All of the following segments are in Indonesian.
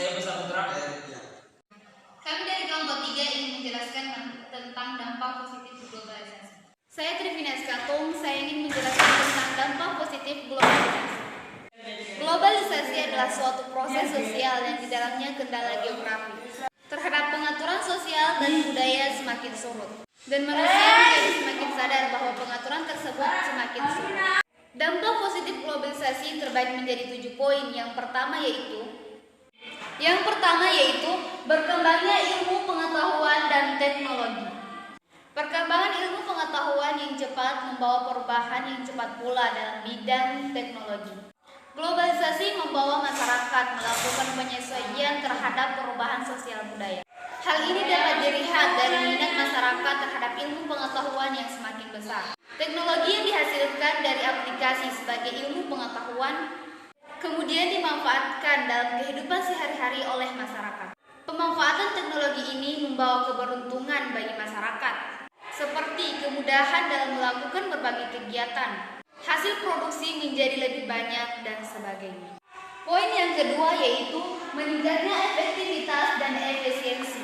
Kami dari kelompok 3 ingin menjelaskan tentang dampak positif globalisasi. Saya Trivina Skatung, saya ingin menjelaskan tentang dampak positif globalisasi. Globalisasi adalah suatu proses sosial yang di dalamnya kendala geografi terhadap pengaturan sosial dan budaya semakin surut, dan manusia menjadi semakin sadar bahwa pengaturan tersebut semakin surut. Dampak positif globalisasi terbagi menjadi 7 poin. Yang pertama yaitu berkembangnya ilmu pengetahuan dan teknologi. Perkembangan ilmu pengetahuan yang cepat membawa perubahan yang cepat pula dalam bidang teknologi. Globalisasi membawa masyarakat melakukan penyesuaian terhadap perubahan sosial budaya. Hal ini dapat dilihat dari minat masyarakat terhadap ilmu pengetahuan yang semakin besar. Teknologi yang dihasilkan dari aplikasi sebagai ilmu pengetahuan kemudian dimanfaatkan dalam kehidupan sehari-hari oleh masyarakat. Pemanfaatan teknologi ini membawa keberuntungan bagi masyarakat, seperti kemudahan dalam melakukan berbagai kegiatan, hasil produksi menjadi lebih banyak, dan sebagainya. Poin yang kedua yaitu meningkatnya efektivitas dan efisiensi.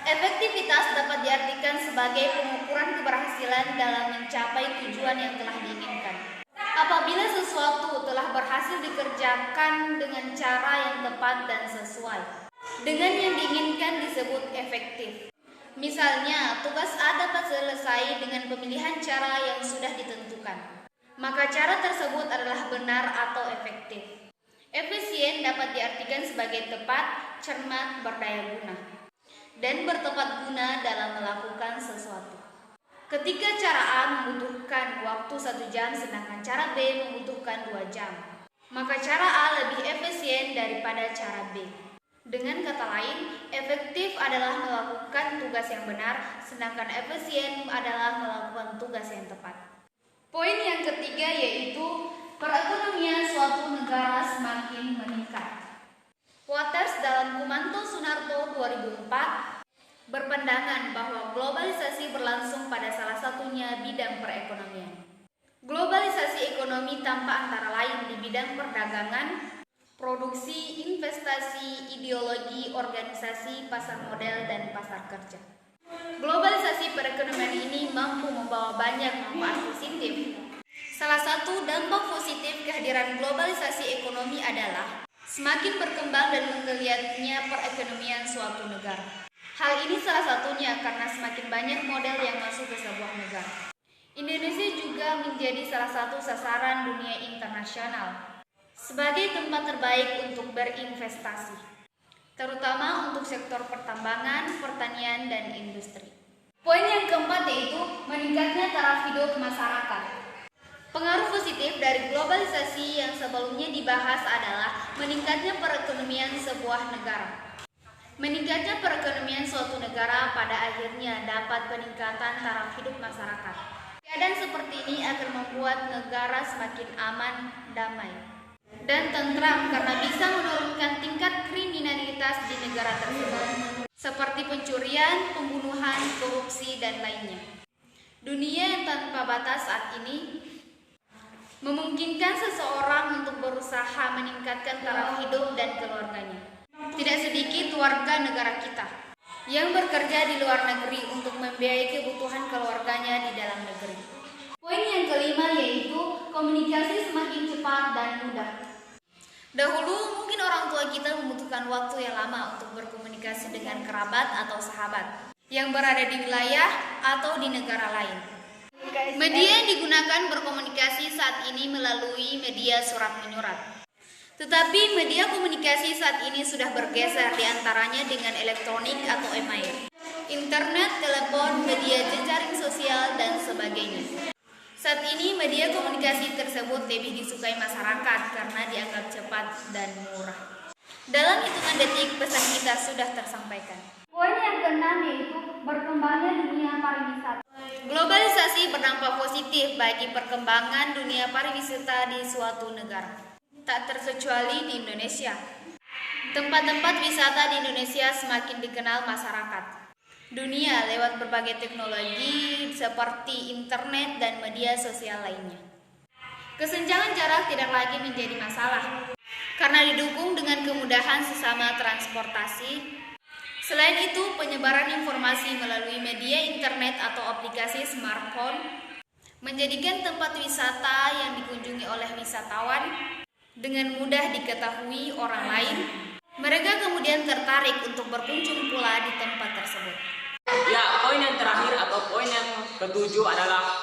Efektivitas dapat diartikan sebagai pengukuran keberhasilan dalam mencapai tujuan yang telah diinginkan. Apabila sesuatu telah berhasil dikerjakan dengan cara yang tepat dan sesuai dengan yang diinginkan disebut efektif. Misalnya, tugas A dapat selesai dengan pemilihan cara yang sudah ditentukan, maka cara tersebut adalah benar atau efektif. Efisien dapat diartikan sebagai tepat, cermat, berdaya guna, dan bertepat guna dalam melakukan sesuatu. Ketika cara A membutuhkan waktu 1 jam sedangkan cara B membutuhkan 2 jam, maka cara A lebih efisien daripada cara B. Dengan kata lain, efektif adalah melakukan tugas yang benar, sedangkan efisien adalah melakukan tugas yang tepat. Poin yang ketiga yaitu perekonomian suatu negara semakin meningkat. Waters dalam Kumanto Sunarto 2004 berpandangan bahwa globalisasi berlangsung pada salah satunya bidang perekonomian. Globalisasi ekonomi tampak antara lain di bidang perdagangan, produksi, investasi, ideologi, organisasi, pasar modal, dan pasar kerja. Globalisasi perekonomian ini mampu membawa banyak manfaat positif. Salah satu dampak positif kehadiran globalisasi ekonomi adalah semakin berkembang dan menggeliatnya perekonomian suatu negara. Hal ini salah satunya karena semakin banyak model yang masuk ke sebuah negara. Indonesia juga menjadi salah satu sasaran dunia internasional sebagai tempat terbaik untuk berinvestasi, terutama untuk sektor pertambangan, pertanian, dan industri. Poin yang keempat yaitu meningkatnya taraf hidup masyarakat. Pengaruh positif dari globalisasi yang sebelumnya dibahas adalah meningkatnya perekonomian sebuah negara. Meningkatnya perekonomian suatu negara pada akhirnya dapat peningkatan taraf hidup masyarakat. Keadaan seperti ini akan membuat negara semakin aman, damai, dan tentram karena bisa menurunkan tingkat kriminalitas di negara tersebut, seperti pencurian, pembunuhan, korupsi, dan lainnya. Dunia yang tanpa batas saat ini memungkinkan seseorang untuk berusaha meningkatkan taraf hidup dan keluarganya. Tidak sedikit warga negara kita yang bekerja di luar negeri untuk membiayai kebutuhan keluarganya di dalam negeri. Poin yang kelima yaitu komunikasi semakin cepat dan mudah. Dahulu mungkin orang tua kita membutuhkan waktu yang lama untuk berkomunikasi dengan kerabat atau sahabat yang berada di wilayah atau di negara lain. Media yang digunakan berkomunikasi saat ini melalui media surat menyurat. Tetapi media komunikasi saat ini sudah bergeser diantaranya dengan elektronik atau email, internet, telepon, media jejaring sosial, dan sebagainya. Saat ini media komunikasi tersebut lebih disukai masyarakat karena dianggap cepat dan murah. Dalam hitungan detik pesan kita sudah tersampaikan. Poin yang keenam yaitu berkembangnya dunia pariwisata. Globalisasi berdampak positif bagi perkembangan dunia pariwisata di suatu negara. Tak terkecuali di Indonesia. Tempat-tempat wisata di Indonesia semakin dikenal masyarakat dunia lewat berbagai teknologi seperti internet dan media sosial lainnya. Kesenjangan jarak tidak lagi menjadi masalah karena didukung dengan kemudahan kemudahan sesama transportasi. Selain itu, penyebaran informasi melalui media internet atau aplikasi smartphone menjadikan tempat wisata yang dikunjungi oleh wisatawan dengan mudah diketahui orang lain. Mereka kemudian tertarik untuk berkunjung pula di tempat tersebut. Ya, poin yang terakhir atau poin yang ketujuh adalah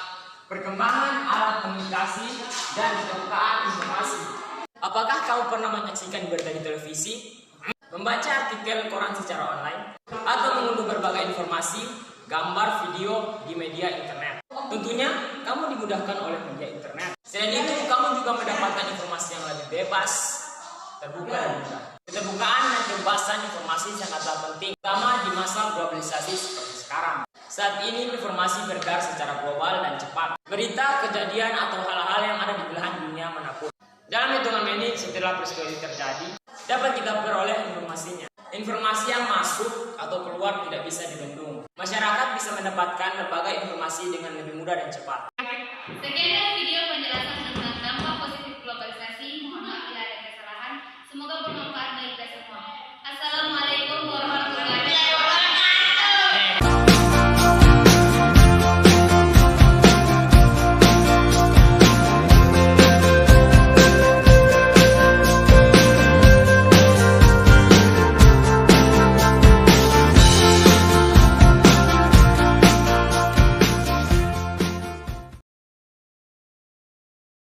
perkembangan alat komunikasi dan keterbukaan informasi. Apakah kamu pernah menyaksikan berita di televisi, membaca artikel koran secara online, atau mengunduh berbagai informasi, gambar, video di media internet? Tentunya, kamu dimudahkan oleh media internet. Selain itu, kamu juga mendapatkan informasi yang lebih bebas, terbuka dan mudah. Keterbukaan dan kebebasan informasi sangatlah penting, terutama di masa globalisasi seperti sekarang. Saat ini informasi beredar secara global dan cepat. Berita, kejadian, atau hal-hal yang ada di belahan dunia manapun. Dalam hitungan menit setelah peristiwa itu terjadi, dapat kita peroleh informasinya. Informasi yang masuk atau keluar tidak bisa dibendung. Masyarakat bisa mendapatkan berbagai informasi dengan lebih mudah dan cepat. Sekian video penjelasan tentang dampak positif globalisasi. Mohon maaf bila ada kesalahan. Semoga bermanfaat bagi kita semua. Assalamualaikum.